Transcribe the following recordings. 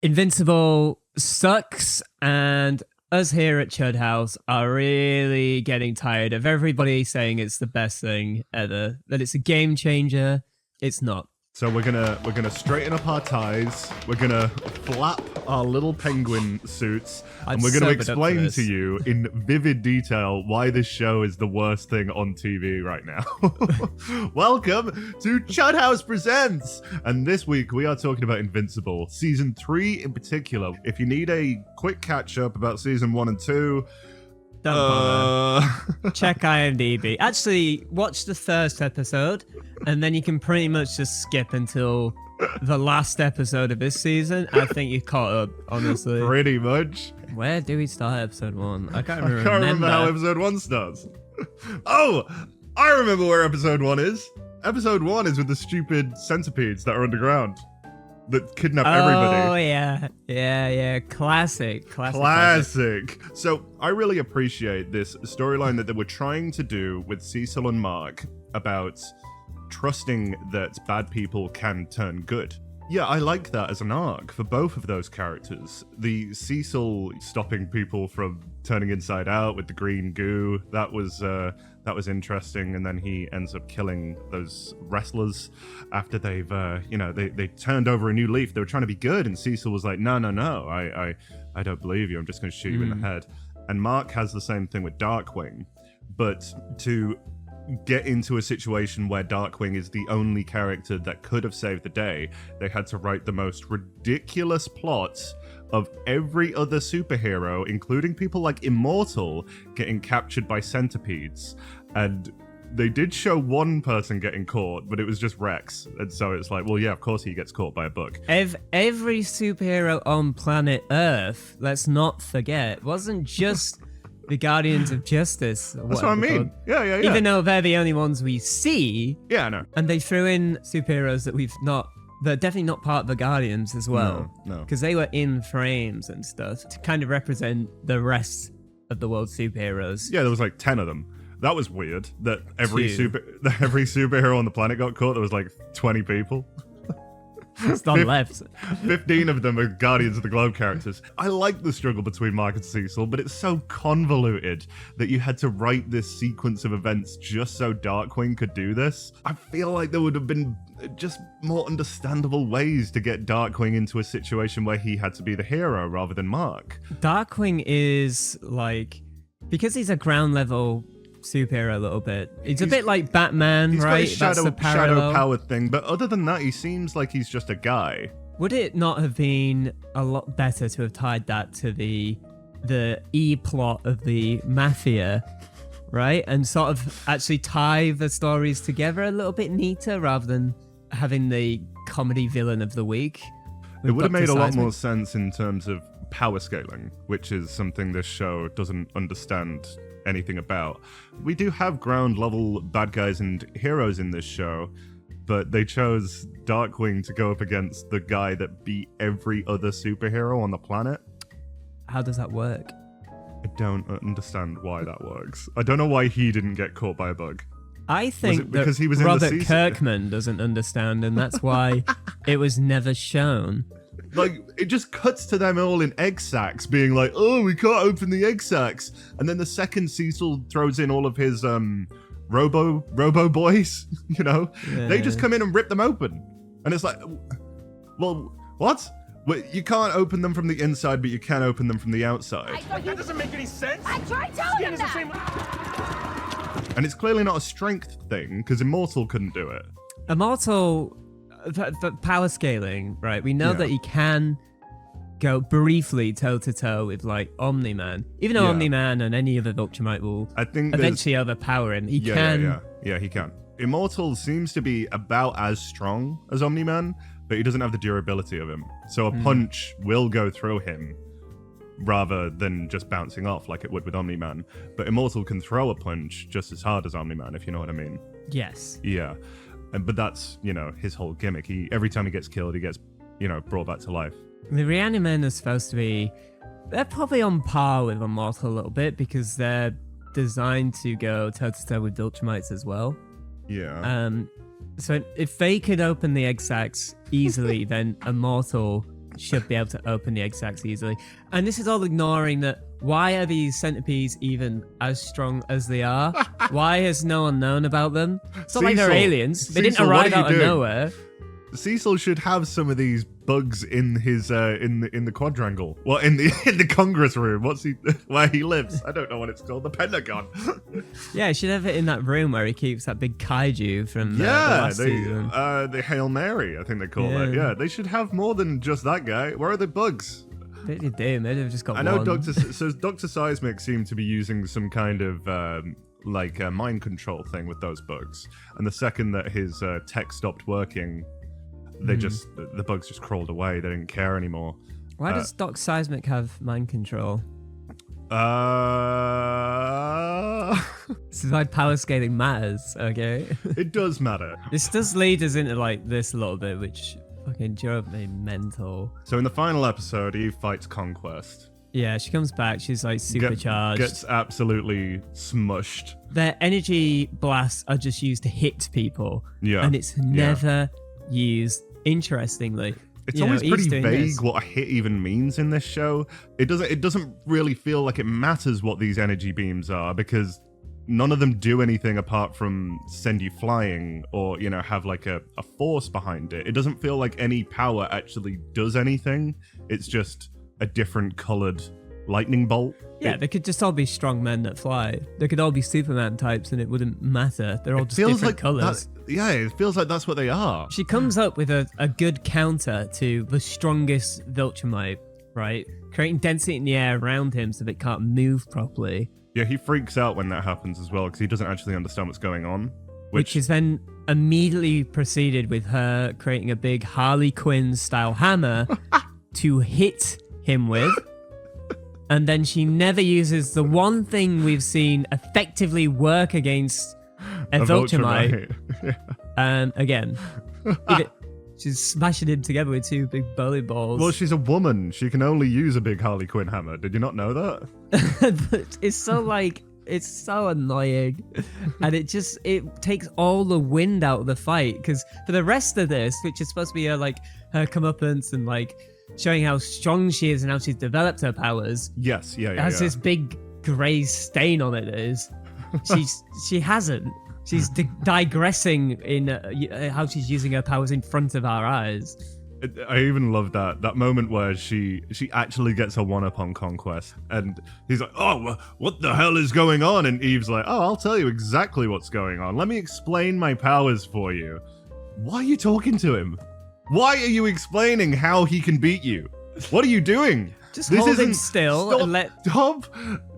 Invincible sucks, and us here at Chud House are really getting tired of everybody saying it's the best thing ever, that it's a game changer. It's not. So we're gonna straighten up our ties. We're gonna flap our little penguin suits, and we're gonna explain to you in vivid detail why this show is the worst thing on TV right now. Welcome to Chud House Presents, and this week we are talking about Invincible, season 3 in particular. If you need a quick catch up about season 1 and 2. Don't bother. Check IMDb. Actually, watch the first episode, and then you can pretty much just skip until the last episode of this season. I think you caught up, honestly. Pretty much. Where do we start episode 1? I can't I remember. can't remember how episode 1 starts. Oh, I remember where episode 1 is. Episode 1 is with the stupid centipedes that are underground. That kidnap everybody. Oh, yeah. Classic. So I really appreciate this storyline that they were trying to do with Cecil and Mark about trusting that bad people can turn good. Yeah, I like that as an arc for both of those characters. The Cecil stopping people from turning inside out with the green goo, that was interesting, and then he ends up killing those wrestlers after they've they turned over a new leaf. They were trying to be good, and Cecil was like, no, I don't believe you, I'm just going to shoot you in the head. And Mark has the same thing with Darkwing, but to get into a situation where Darkwing is the only character that could have saved the day, they had to write the most ridiculous plots of every other superhero, including people like Immortal, getting captured by centipedes. And they did show one person getting caught, but it was just Rex. And so it's like, well, yeah, of course he gets caught by a bug. Every superhero on planet Earth, let's not forget, wasn't just the Guardians of Justice. That's what I mean. Yeah. Even though they're the only ones we see. Yeah, I know. And they threw in superheroes that they're definitely not part of the Guardians as well. No. Because they were in frames and stuff to kind of represent the rest of the world's superheroes. Yeah, there was like 10 of them. That was weird that every superhero on the planet got caught. There was like 20 people. It's not left. 15 of them are Guardians of the Globe characters. I like the struggle between Mark and Cecil, but it's so convoluted that you had to write this sequence of events just so Darkwing could do this. I feel like there would have been just more understandable ways to get Darkwing into a situation where he had to be the hero rather than Mark. Darkwing is like, because he's a ground level superhero a little bit. He's a bit like Batman, right? Got a shadow power thing, but other than that, he seems like he's just a guy. Would it not have been a lot better to have tied that to the E-plot of the Mafia, right? And sort of actually tie the stories together a little bit neater rather than having the comedy villain of the week. It would have made a lot more sense in terms of power scaling, which is something this show doesn't understand anything about. We do have ground level bad guys and heroes in this show, but they chose Darkwing to go up against the guy that beat every other superhero on the planet. How does that work? I don't understand why that works. I don't know why he didn't get caught by a bug. I think because he was Robert in the Kirkman doesn't understand, and that's why it was never shown. Like, it just cuts to them all in egg sacs being like, oh, we can't open the egg sacs. And then the second Cecil throws in all of his robo boys, they just come in and rip them open. And it's like, well, what? Well, you can't open them from the inside, but you can open them from the outside. That doesn't make any sense. I tried telling him that. And it's clearly not a strength thing, because Immortal couldn't do it. Immortal, the power scaling, right? We know that he can go briefly toe-to-toe with, like, Omni-Man. Even though Omni-Man and any other Ultramite will eventually overpower him, he can. Yeah, he can. Immortal seems to be about as strong as Omni-Man, but he doesn't have the durability of him. So a punch will go through him rather than just bouncing off like it would with Omni-Man. But Immortal can throw a punch just as hard as Omni-Man, if you know what I mean. Yes. Yeah. But that's, his whole gimmick. Every time he gets killed, he gets, brought back to life. The Reanimen are supposed to be... They're probably on par with Immortal a little bit because they're designed to go toe-to-toe with Ultramites as well. Yeah. So if they could open the egg sacs easily, then Immortal should be able to open the egg sacs easily. And this is all ignoring that. Why are these centipedes even as strong as they are? Why has no one known about them? It's not like they're Cecil, aliens. They didn't Cecil, what arrive are you out of doing? nowhere. Cecil should have some of these bugs in his in the quadrangle. Well, in the Congress room. Where he lives? I don't know what it's called. The Pentagon. Yeah, should have it in that room where he keeps that big kaiju from the last season. The Hail Mary, I think they call it. Yeah. Yeah, they should have more than just that guy. Where are the bugs? Maybe they do. Maybe they've just got I know one. Dr. Seismic seemed to be using some kind of mind control thing with those bugs. And the second that his tech stopped working, the bugs just crawled away. They didn't care anymore. Why does Doc Seismic have mind control? This is why power scaling matters, okay? It does matter. This does lead us into like this a little bit, which fucking drove me mental. So in the final episode, Eve fights Conquest. Yeah, she comes back, she's like supercharged. Gets absolutely smushed. Their energy blasts are just used to hit people. Yeah. And it's never used, interestingly. It's You know, always Eve's pretty doing vague this. what a hit even means in this show. It doesn't really feel like it matters what these energy beams are, because none of them do anything apart from send you flying or, you know, have like a force behind it. It doesn't feel like any power actually does anything. It's just a different colored lightning bolt. Yeah, they could just all be strong men that fly. They could all be Superman types and it wouldn't matter. They're all just different colours. Yeah, it feels like that's what they are. She comes up with a good counter to the strongest Viltrumite, right? Creating density in the air around him so that it can't move properly. Yeah, he freaks out when that happens as well because he doesn't actually understand what's going on. Which is then immediately preceded with her creating a big Harley Quinn style hammer to hit him with. And then she never uses the one thing we've seen effectively work against a Viltrumite. Again, she's smashing him together with two big bowling balls. Well, she's a woman. She can only use a big Harley Quinn hammer. Did you not know that? But it's so annoying, and it takes all the wind out of the fight, because for the rest of this, which is supposed to be her comeuppance and like showing how strong she is and how she's developed her powers, Yes, yeah. it has this big grey stain on it. She hasn't. She's digressing in how she's using her powers in front of our eyes. I even love that moment where she actually gets a one-up on Conquest, and he's like, "Oh, what the hell is going on?" And Eve's like, "Oh, I'll tell you exactly what's going on. Let me explain my powers for you." Why are you talking to him? Why are you explaining how he can beat you? What are you doing? Just hold him still and Stop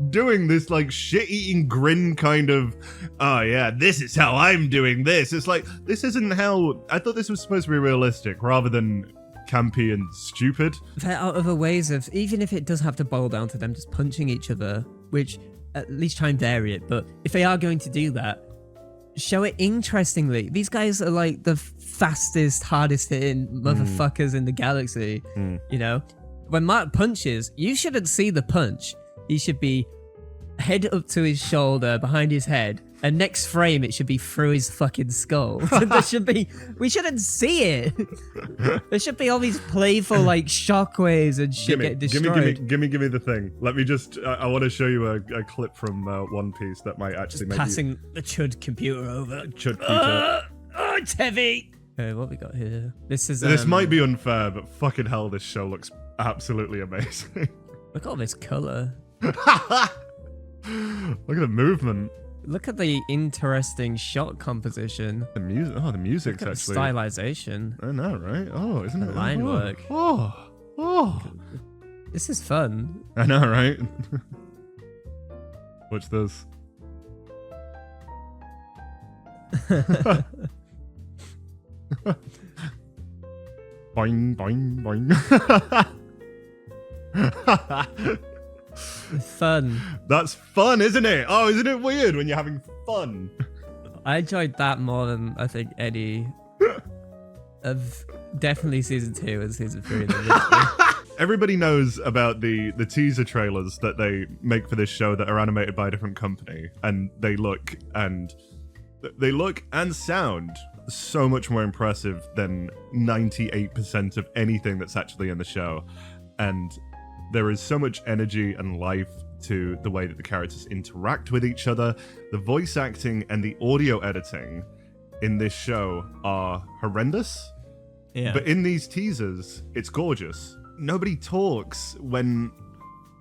doing this like shit-eating grin kind of, oh yeah, this is how I'm doing this. It's like, this isn't how, I thought this was supposed to be realistic rather than campy and stupid. There are other ways of, even if it does have to boil down to them just punching each other, which at least try and vary it, but if they are going to do that, show it interestingly. These guys are like the fastest, hardest hitting motherfuckers in the galaxy, you know? When Mark punches, you shouldn't see the punch. He should be head up to his shoulder, behind his head, and next frame it should be through his fucking skull. We shouldn't see it. There should be all these playful like shockwaves and shit get destroyed. Give me the thing. Let me just, I want to show you a clip from One Piece that might actually make passing the Chud computer over. Chud computer. Oh, it's heavy. Okay, what we got here? This might be unfair, but fucking hell, this show looks absolutely amazing. Look at all this color. Look at the movement. Look at the interesting shot composition. The music. Oh, the music's Look at actually. the stylization. I know, right? Oh, isn't The it? line work. Oh. This is fun. I know, right? Watch this. Boing, boing, boing. Fun. That's fun, isn't it? Oh, isn't it weird when you're having fun? I enjoyed that more than I think any of definitely season 2 and season 3. Everybody knows about the teaser trailers that they make for this show that are animated by a different company, and they look and sound so much more impressive than 98% of anything that's actually in the show. And there is so much energy and life to the way that the characters interact with each other. The voice acting and the audio editing in this show are horrendous. Yeah. But in these teasers, it's gorgeous. Nobody talks when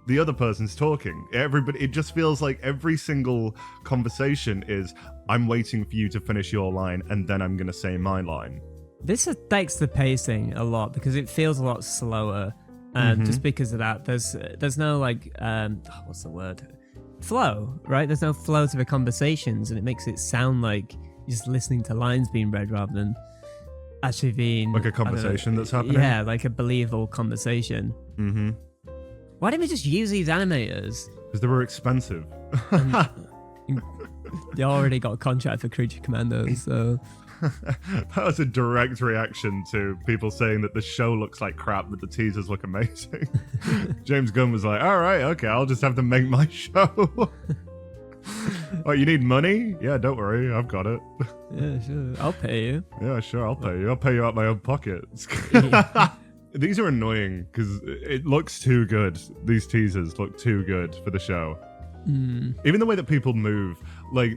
the other person's talking. It just feels like every single conversation is, I'm waiting for you to finish your line and then I'm going to say my line. This affects the pacing a lot because it feels a lot slower. Just because of that, there's no like what's the word? Flow, right? There's no flow to the conversations, and it makes it sound like you're just listening to lines being read rather than actually being Like a conversation that's happening? Yeah, like a believable conversation. Mm-hmm. Why didn't we just use these animators? Because they were expensive. They already got a contract for Creature Commandos, so That was a direct reaction to people saying that the show looks like crap, but the teasers look amazing. James Gunn was like, all right, okay, I'll just have to make my show. Oh, you need money? Yeah, don't worry, I've got it. yeah, sure, I'll pay you. Yeah, sure, I'll pay you. I'll pay you out my own pocket. These are annoying because it looks too good. These teasers look too good for the show. Even the way that people move, like,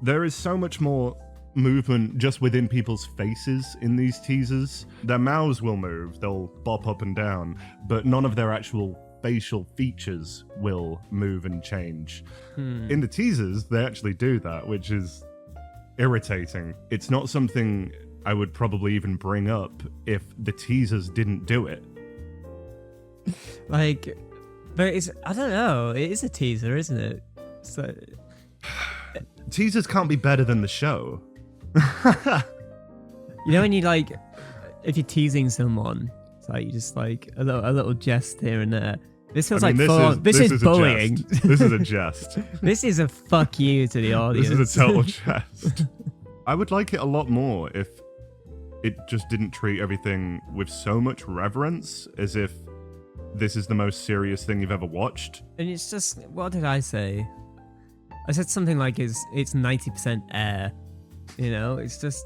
there is so much more movement just within people's faces in these teasers. Their mouths will move, they'll bop up and down, but none of their actual facial features will move and change. In the teasers, they actually do that, which is irritating. It's not something I would probably even bring up if the teasers didn't do it. Like, but it's, I don't know, it is a teaser, isn't it? So Teasers can't be better than the show. you know when you like, if you're teasing someone, it's like you just like a little jest here and there. This feels like this is bullying. This is a jest. This is a fuck you to the audience. This is a total jest. I would like it a lot more if it just didn't treat everything with so much reverence, as if this is the most serious thing you've ever watched. And it's just, what did I say? I said something like it's 90% air. You know, it's just,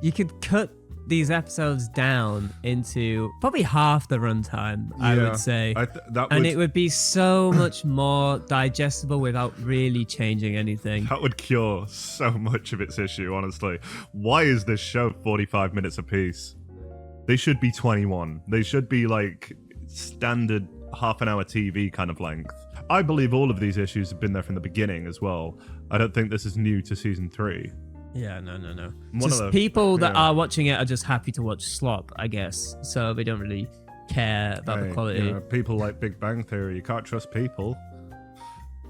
you could cut these episodes down into probably half the runtime, I would say. It would be so much more digestible without really changing anything. That would cure so much of its issue, honestly. Why is this show 45 minutes apiece? They should be 21. They should be like standard half an hour TV kind of length. I believe all of these issues have been there from the beginning as well. I don't think this is new to season 3. Yeah, no. People that are watching it are just happy to watch slop, I guess. So they don't really care about the quality. You know, people like Big Bang Theory. You can't trust people.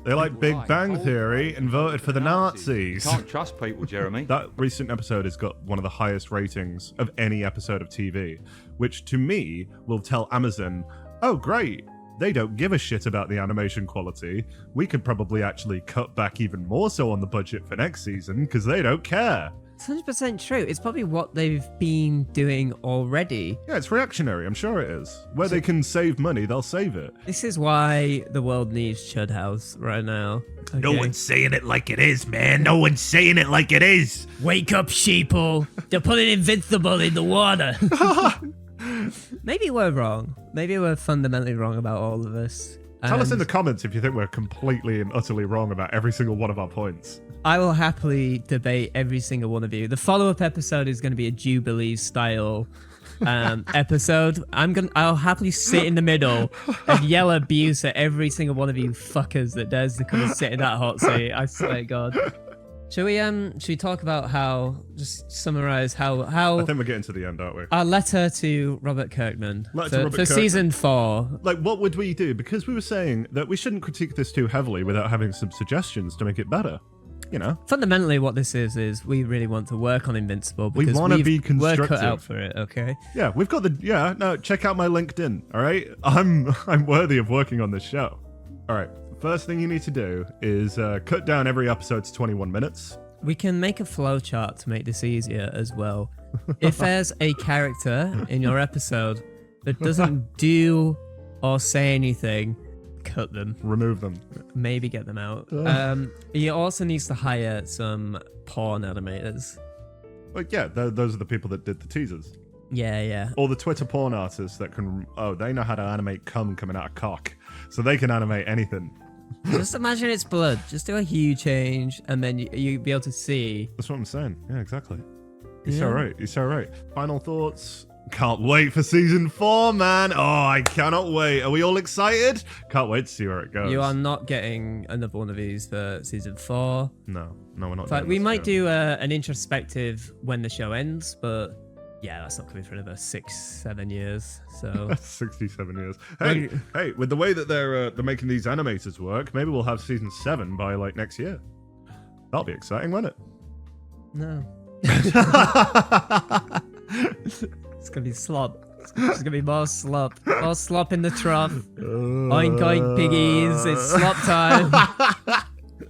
They like Big Bang Theory and voted for the Nazis. You can't trust people, Jeremy. That recent episode has got one of the highest ratings of any episode of TV, which to me will tell Amazon, oh great, they don't give a shit about the animation quality. We could probably actually cut back even more so on the budget for next season because they don't care. It's 100% true. It's probably what they've been doing already. Yeah, it's reactionary. I'm sure it is. Where they can save money, they'll save it. This is why the world needs Chud House right now. Okay? No one's saying it like it is, man. No one's saying it like it is. Wake up, sheeple. They're putting Invincible in the water. Maybe we're wrong. Maybe we're fundamentally wrong about all of this. Tell us in the comments if you think we're completely and utterly wrong about every single one of our points. I will happily debate every single one of you. The follow-up episode is going to be a Jubilee style episode. I'll happily sit in the middle and yell abuse at every single one of you fuckers that dares to come and sit in that hot seat. I swear to God. Should we talk about how, just summarize how I think we're getting to the end, aren't we? Our letter to Robert Kirkman for season 4. Like, what would we do? Because we were saying that we shouldn't critique this too heavily without having some suggestions to make it better. You know, fundamentally what this is we really want to work on Invincible because we want to be constructive. We're cut out for it, okay? Yeah, we've got check out my LinkedIn, all right? I'm worthy of working on this show. All right, first thing you need to do is cut down every episode to 21 minutes. We can make a flow chart to make this easier as well. If there's a character in your episode that doesn't do or say anything, cut them. Remove them. Maybe get them out. He also needs to hire some porn animators. Like, yeah, those are the people that did the teasers. Yeah. Or the Twitter porn artists that can... Oh, they know how to animate cum coming out of cock. So they can animate anything. Just imagine it's blood. Just do a hue change, and then you'll be able to see. That's what I'm saying. Yeah, exactly. You're Yeah. so right. You're so right. Final thoughts? Can't wait for season 4, man. Oh, I cannot wait. Are we all excited? Can't wait to see where it goes. You are not getting another one of these for season 4. No, we're not. In fact, doing we this might again. do an introspective when the show ends, but yeah, that's not coming for another 6-7 years. So 67 years. Hey, with the way that they're making these animators work, maybe we'll have season 7 by like next year. That'll be exciting, won't it? no, it's gonna be slop. It's gonna be more slop in the trough. Oink oink piggies, it's slop time.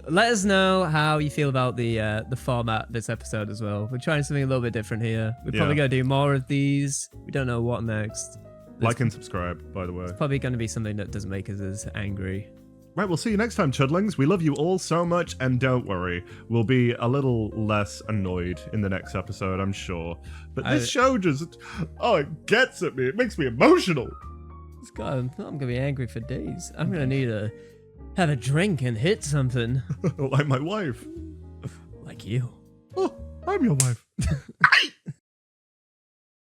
Let us know how you feel about the format this episode as well. We're trying something a little bit different here. We're probably Yeah. gonna do more of these. We don't know what next. Like and subscribe, by the way. Probably gonna be something that doesn't make us as angry. Right, we'll see you next time, Chudlings. We love you all so much, and don't worry, we'll be a little less annoyed in the next episode, I'm sure. But this show just, it gets at me. It makes me emotional. I'm gonna be angry for days. I'm gonna need to have a drink and hit something. Like my wife. Like you. Oh, I'm your wife.